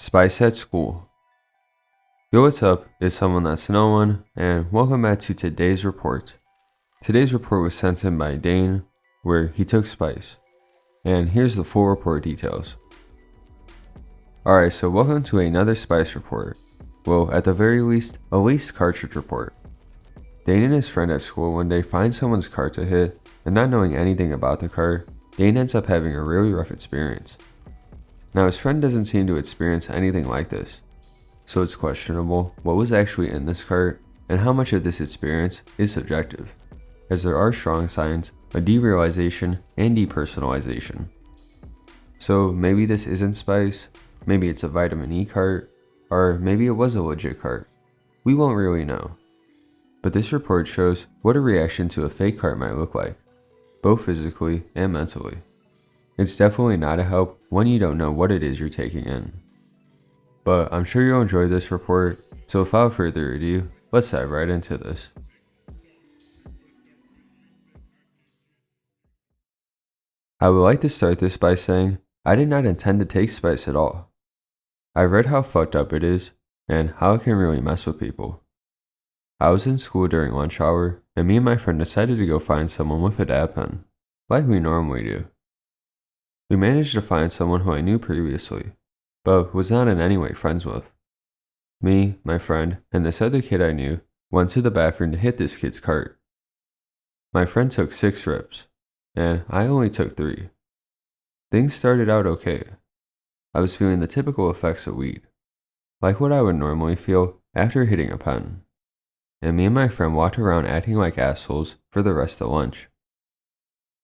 Spice at school. Yo, what's up? It's someone that's no one, and welcome back to today's report. Today's report was sent in by Dane, where he took Spice. And here's the full report details. Alright, so welcome to another Spice report. Well, at the very least, a leased cartridge report. Dane and his friend at school one day find someone's cart to hit, and not knowing anything about the cart, Dane ends up having a really rough experience. Now his friend doesn't seem to experience anything like this, so it's questionable what was actually in this cart and how much of this experience is subjective, as there are strong signs of derealization and depersonalization. So maybe this isn't Spice, maybe it's a vitamin E cart, or maybe it was a legit cart. We won't really know. But this report shows what a reaction to a fake cart might look like, both physically and mentally. It's definitely not a help when you don't know what it is you're taking in. But I'm sure you'll enjoy this report, so without further ado, let's dive right into this. I would like to start this by saying I did not intend to take Spice at all. I read how fucked up it is and how it can really mess with people. I was in school during lunch hour, and me and my friend decided to go find someone with a dab pen, like we normally do. We managed to find someone who I knew previously, but was not in any way friends with. Me, my friend, and this other kid I knew went to the bathroom to hit this kid's cart. My friend took 6 rips, and I only took 3. Things started out okay. I was feeling the typical effects of weed, like what I would normally feel after hitting a pen. And me and my friend walked around acting like assholes for the rest of lunch.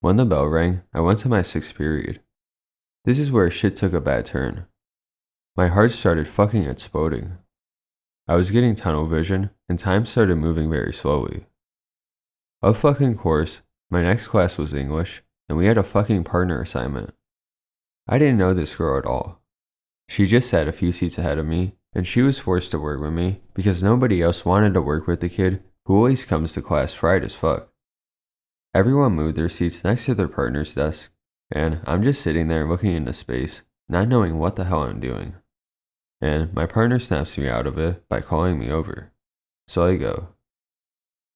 When the bell rang, I went to my 6th period. This is where shit took a bad turn. My heart started fucking exploding. I was getting tunnel vision, and time started moving very slowly. Of fucking course, my next class was English, and we had a fucking partner assignment. I didn't know this girl at all. She just sat a few seats ahead of me, and she was forced to work with me because nobody else wanted to work with the kid who always comes to class fried as fuck. Everyone moved their seats next to their partner's desk, and I'm just sitting there looking into space, not knowing what the hell I'm doing. And my partner snaps me out of it by calling me over. So I go.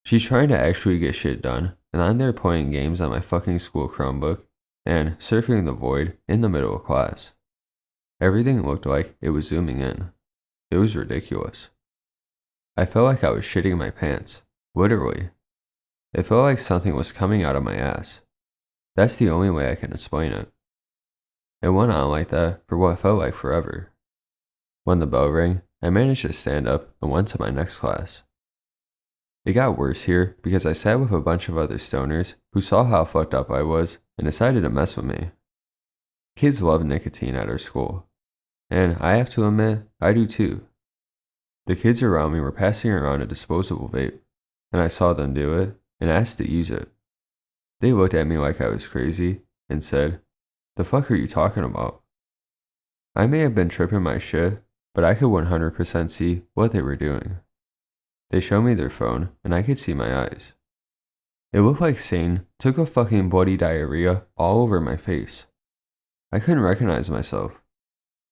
She's trying to actually get shit done, and I'm there playing games on my fucking school Chromebook and surfing the void in the middle of class. Everything looked like it was zooming in. It was ridiculous. I felt like I was shitting my pants, literally. It felt like something was coming out of my ass. That's the only way I can explain it. It went on like that for what felt like forever. When the bell rang, I managed to stand up and went to my next class. It got worse here because I sat with a bunch of other stoners who saw how fucked up I was and decided to mess with me. Kids love nicotine at our school, and I have to admit, I do too. The kids around me were passing around a disposable vape, and I saw them do it and asked to use it. They looked at me like I was crazy and said, "The fuck are you talking about?" I may have been tripping my shit, but I could 100% see what they were doing. They showed me their phone, and I could see my eyes. It looked like Sane took a fucking bloody diarrhea all over my face. I couldn't recognize myself.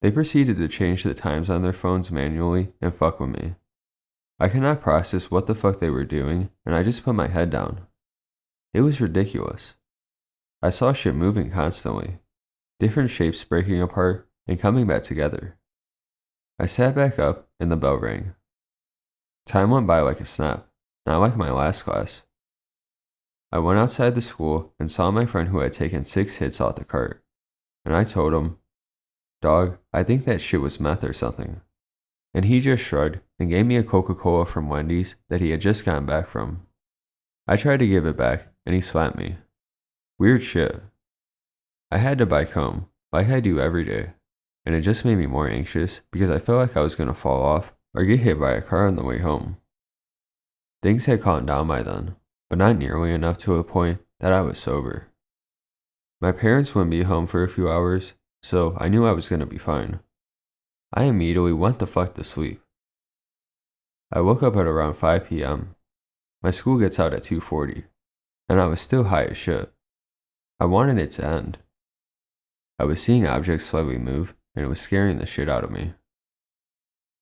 They proceeded to change the times on their phones manually and fuck with me. I could not process what the fuck they were doing, and I just put my head down. It was ridiculous. I saw shit moving constantly, different shapes breaking apart and coming back together. I sat back up and the bell rang. Time went by like a snap, not like my last class. I went outside the school and saw my friend who had taken 6 hits off the cart, and I told him, "Dog, I think that shit was meth or something." And he just shrugged and gave me a Coca-Cola from Wendy's that he had just gotten back from. I tried to give it back, and he slapped me. Weird shit. I had to bike home, like I do every day, and it just made me more anxious because I felt like I was going to fall off or get hit by a car on the way home. Things had calmed down by then, but not nearly enough to a point that I was sober. My parents wouldn't be home for a few hours, so I knew I was going to be fine. I immediately went the fuck to sleep. I woke up at around 5 p.m. My school gets out at 2:40, and I was still high as shit. I wanted it to end. I was seeing objects slowly move, and it was scaring the shit out of me.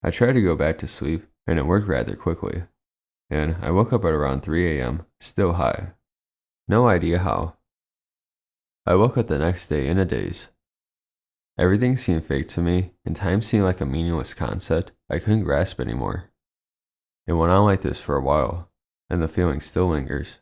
I tried to go back to sleep, and it worked rather quickly, and I woke up at around 3 a.m., still high. No idea how. I woke up the next day in a daze. Everything seemed fake to me, and time seemed like a meaningless concept I couldn't grasp anymore. It went on like this for a while, and the feeling still lingers.